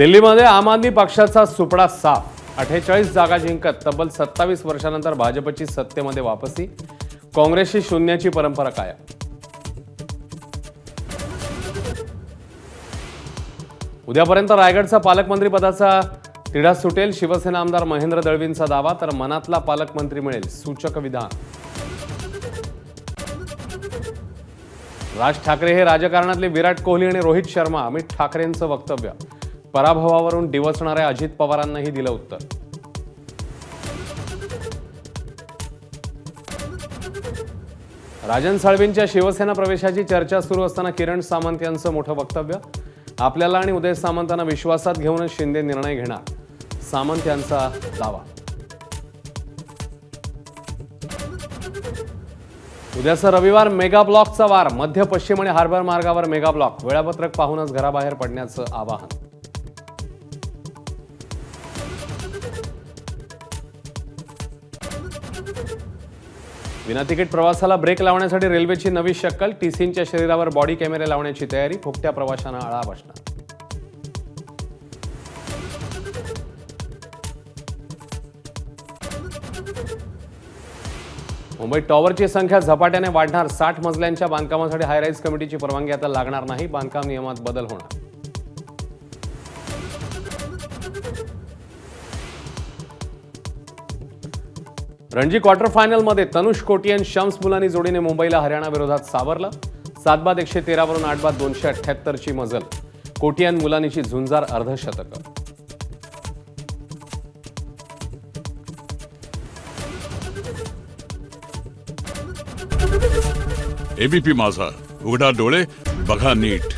दिल्लीमध्ये आम आदमी पक्षाचा सुपडा साफ 48 जागा जिंकत तब्बल 27 वर्षांनंतर भाजपची सत्तेमध्ये वापसी, काँग्रेसची शून्याची परंपरा कायम. उद्यापर्यंत रायगडचा पालकमंत्री पदाचा तिढा सुटेल, शिवसेना आमदार महेंद्र दळवींचा दावा. तर मनातला पालकमंत्री मिळेल, सूचक विधान. राज ठाकरे हे राजकारणातले विराट कोहली आणि रोहित शर्मा. अमित ठाकरेंचं वक्तव्य. पराभवावरून डिवचणाऱ्या अजित पवारांनाही दिलं उत्तर. राजन साळवींच्या शिवसेना प्रवेशाची चर्चा सुरू असताना किरण सामंत यांचं मोठं वक्तव्य. आपल्याला आणि उदय सामंतांना विश्वासात घेऊनच शिंदे निर्णय घेणार, सामंत यांचा दावा. उद्याचा रविवार मेगा ब्लॉकचा वार. मध्य पश्चिम आणि हार्बर मार्गावर मेगा ब्लॉक. वेळापत्रक पाहूनच घराबाहेर पडण्याचं आवाहन. विना तिकीट प्रवासाला ब्रेक लावण्यासाठी रेल्वेची नवी शक्कल. टीसींच्या शरीरावर बॉडी कॅमेरे लावण्याची तयारी. फुकट्या प्रवाशांना आळा बसणार. मुंबईत टॉवरची संख्या झपाट्याने वाढणार. 60 मजल्यांच्या बांधकामासाठी हायराईज कमिटीची परवानगी आता लागणार नाही. बांधकाम नियमात बदल होणार. रणजी क्वार्टर फायनलमध्ये तनुष कोटी आणि शम्स मुलानी जोडीने मुंबईला हरियाणा विरोधात सावरलं. 7-113 वरून 8-278 ची मजल. कोटी आणि मुलानीची झुंजार अर्धशतक. एबीपी माझा, उघडा डोळे बघा नीट.